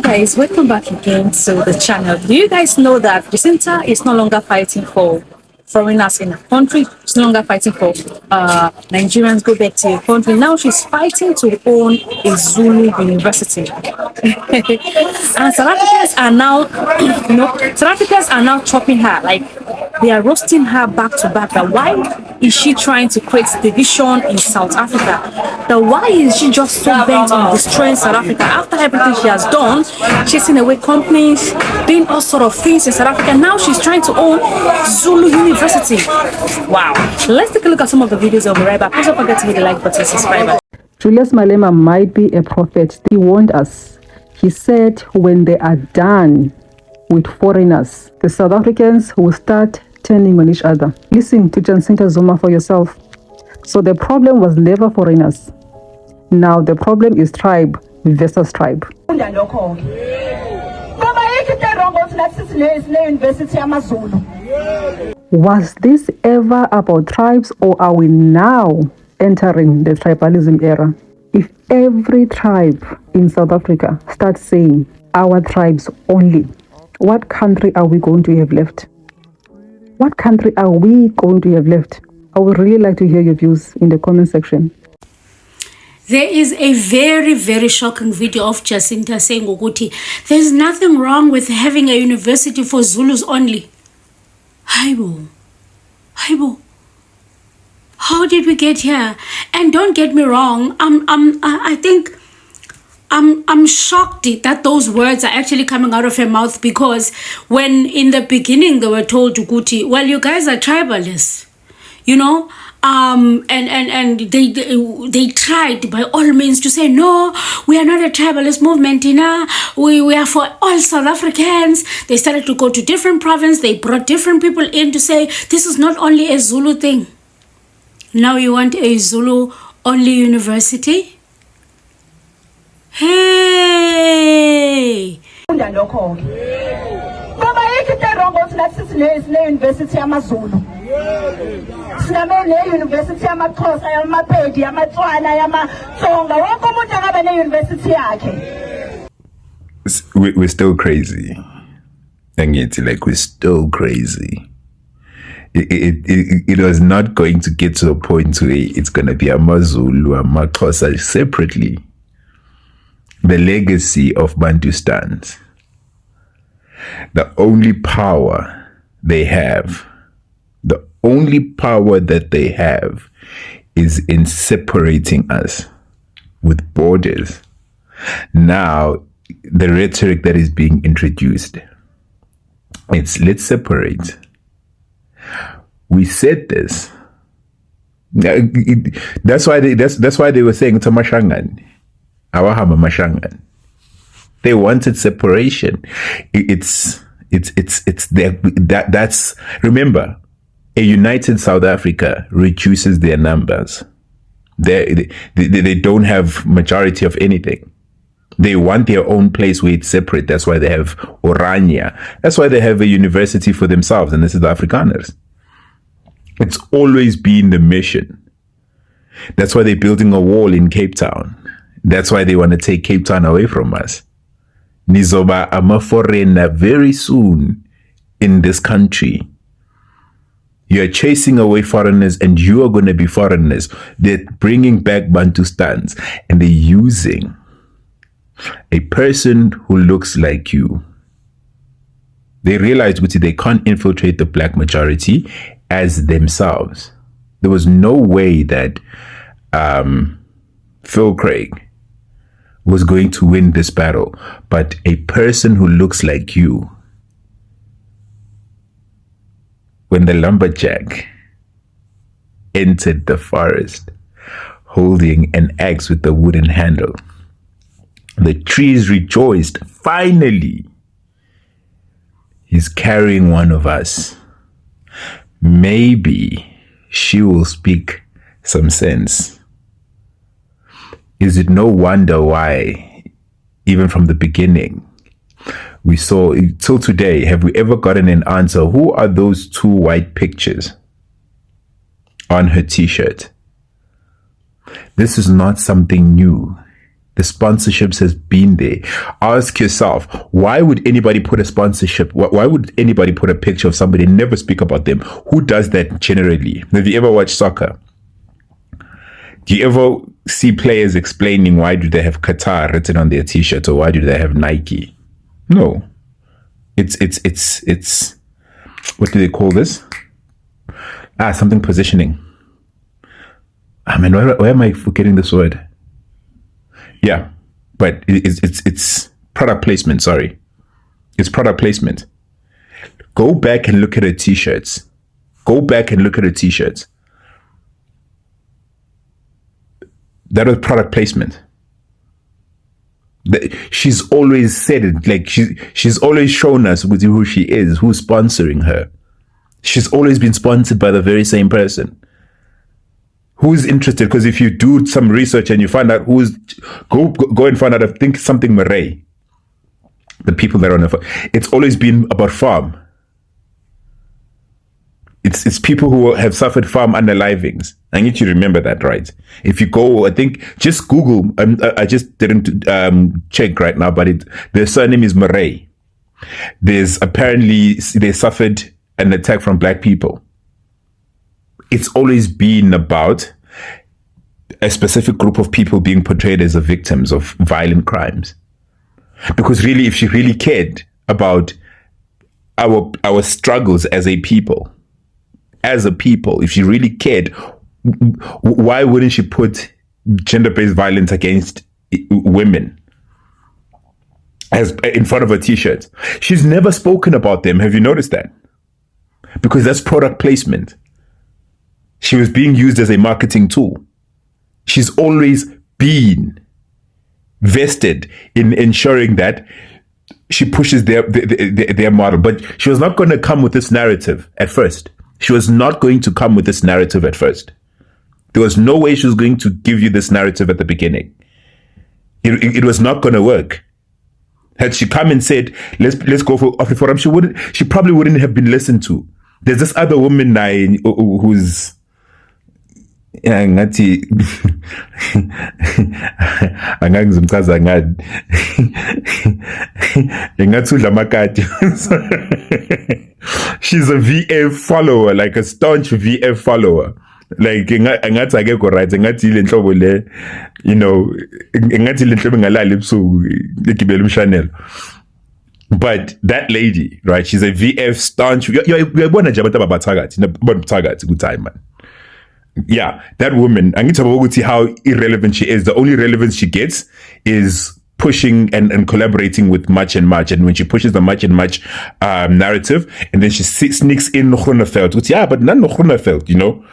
Guys, welcome back again to the channel. Do you guys know that Jacinta is no longer fighting for foreigners in her country? She's no longer fighting for Nigerians go back to your country. Now she's fighting to own a Zulu university. And South Africans are now, South Africans are now chopping her, like they are roasting her back to back. That why is she trying to create division in South Africa? That why is she just so bent on destroying South Africa after everything she has done, chasing away companies, doing all sort of things in South Africa? Now she's trying to own Zulu University. Wow. Let's take a look at some of the videos of right back. Please don't forget to hit the like button, subscribe. Julius Malema might be a prophet. He warned us. He said when they are done with foreigners, the South Africans will start turning on each other. Listen to Jacinta Zuma for yourself. So the problem was never foreigners. Now the problem is tribe versus tribe. Was this ever about tribes, or are we now entering the tribalism era? If every tribe in South Africa starts saying our tribes only, what country are we going to have left? What country are we going to have left? I would really like to hear your views in the comment section. There is a very, very shocking video of Jacinta saying, Uguti, there's nothing wrong with having a university for Zulus only. Haibo. How did we get here? And don't get me wrong, I think I'm shocked that those words are actually coming out of her mouth, because when in the beginning they were told to Guti, well, you guys are tribalists, and they tried by all means to say, no, we are not a tribalist movement, we are for all South Africans. They started to go to different provinces. They brought different people in to say, this is not only a Zulu thing. Now you want a Zulu only university? Hey! We're still crazy. We're still crazy. It was not going to get to a point where it's going to be a Mazulu, a Maxhosa separately. The legacy of Bantustans, the only power they have, the only power that they have is in separating us with borders. Now, the rhetoric that is being introduced, it's let's separate. We said this. That's why they were saying Tamashangan. Awahama Mashangan. They wanted separation. It's that's remember, a united South Africa reduces their numbers. They don't have majority of anything. They want their own place where it's separate. That's why they have Orania. That's why they have a university for themselves, and this is the Afrikaners. It's always been the mission. That's why they're building a wall in Cape Town. That's why they want to take Cape Town away from us. Nizoba ama foreigner very soon in this country. You are chasing away foreigners, and you are going to be foreigners. They're bringing back Bantustans, and they're using a person who looks like you. They realized they can't infiltrate the black majority as themselves. There was no way that Phil Craig was going to win this battle, but a person who looks like you. When the lumberjack entered the forest holding an axe with a wooden handle, the trees rejoiced. Finally, he's carrying one of us. Maybe she will speak some sense. Is it no wonder why, even from the beginning, we saw, till today, have we ever gotten an answer? Who are those two white pictures on her t-shirt? This is not something new. The sponsorships has been there. Ask yourself, why would anybody put a sponsorship? Why would anybody put a picture of somebody and never speak about them? Who does that generally? Have you ever watched soccer? Do you ever see players explaining why do they have Qatar written on their t-shirt, or why do they have Nike? No. It's what do they call this? Something positioning. I mean, why am I forgetting this word? Yeah, but it's product placement. Sorry, it's product placement. Go back and look at her t-shirts. Go back and look at her t-shirts. That was product placement. She's always said it, like she's always shown us with who she is, who's sponsoring her. She's always been sponsored by the very same person. Who's interested? Because if you do some research and you find out go and find out, I think something Murray. The people that are on the farm. It's always been about farm. It's people who have suffered farm underlivings. I need you to remember that, right? If you go, I think, just Google. I just didn't check right now, but their surname is Murray. There's apparently, they suffered an attack from black people. It's always been about a specific group of people being portrayed as the victims of violent crimes. Because really, if she really cared about our struggles as a people, if she really cared, why wouldn't she put gender-based violence against women as in front of her t-shirts? She's never spoken about them. Have you noticed that? Because that's product placement. She was being used as a marketing tool. She's always been vested in ensuring that she pushes their model. But she was not going to come with this narrative at first. She was not going to come with this narrative at first. There was no way she was going to give you this narrative at the beginning. It was not going to work. Had she come and said, let's go for AfriForum, she probably wouldn't have been listened to. There's this other woman now who's ngathi angangizumchaza ngani ngathi udla amakati. She's a VF follower, like a staunch VF follower. Like ngathi akekho right, ngathi ile nhlobo le, you know, ngathi ile nhlobo ngalali ebusuku igibela umshanelo. But that lady, right, she's a VF staunch. Uyabona nje abantu ababathakathi nabathakathi good time, man. Yeah, that woman, angithi how irrelevant she is. The only relevance she gets is pushing and collaborating with Much and Much. And when she pushes the Much and Much narrative, and then she sneaks in Groeneveld, yeah, but none of Groeneveld, you know,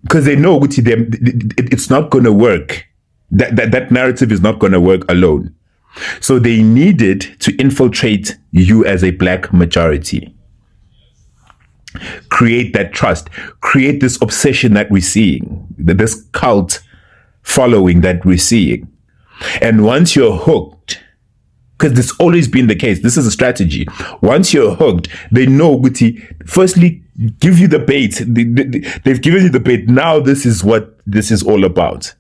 because they know it's not going to work. That narrative is not going to work alone. So they needed to infiltrate you as a black majority. Create that trust, create this obsession that we're seeing, this cult following that we're seeing. And once you're hooked, because it's always been the case, this is a strategy. Once you're hooked, they know, firstly, give you the bait. They've given you the bait. Now this is what this is all about.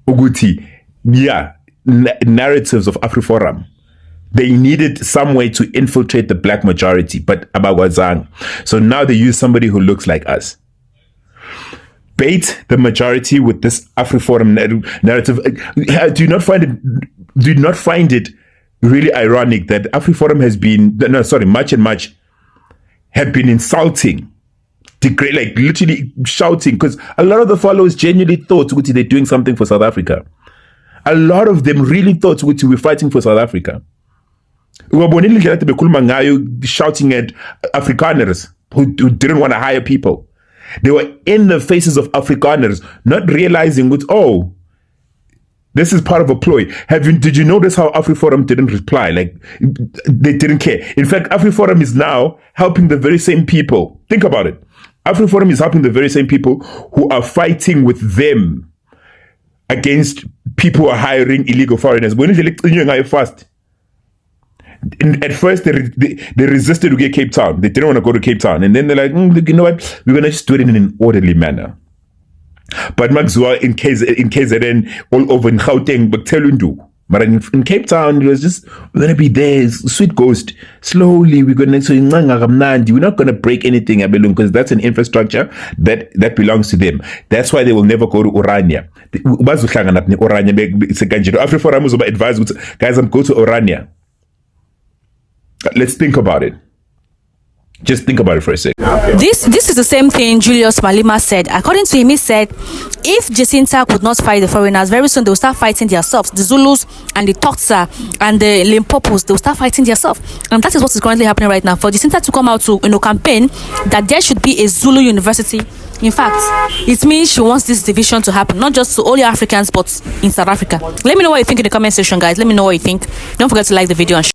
Uguti, yeah, narratives of AfriForum. They needed some way to infiltrate the black majority, but abagwazang. So now they use somebody who looks like us. Bait the majority with this AfriForum narrative. Do you not find it really ironic that AfriForum has been, Much and Much have been insulting, like literally shouting, because a lot of the followers genuinely thought they're doing something for South Africa. A lot of them really thought we're fighting for South Africa. Shouting at Afrikaners who didn't want to hire people. They were in the faces of Afrikaners, not realizing this is part of a ploy. Did you notice how AfriForum didn't reply? Like, they didn't care. In fact, AfriForum is now helping the very same people. Think about it. AfriForum is helping the very same people who are fighting with them against people who are hiring illegal foreigners. When is it fast? At first, they resisted to get Cape Town. They didn't want to go to Cape Town. And then they're like, you know what? We're going to just do it in an orderly manner. But Maxua in KZN, all over in Gauteng, Baktelundu. But in Cape Town, it was just, we're going to be there, sweet ghost. Slowly, we're not going to break anything, because that's an infrastructure that belongs to them. That's why they will never go to Orania. Afriforum was advised, guys, I'm going to Orania. Let's think about it. Just think about it for a second. This is the same thing Julius Malema said. According to him, he said, if Jacinta could not fight the foreigners, very soon they will start fighting themselves. The Zulus and the Toksa and the Limpopos, they will start fighting themselves. And that is what is currently happening right now. For Jacinta to come out to campaign that there should be a Zulu university. In fact, it means she wants this division to happen, not just to all the Africans, but in South Africa. Let me know what you think in the comment section, guys. Let me know what you think. Don't forget to like the video and share.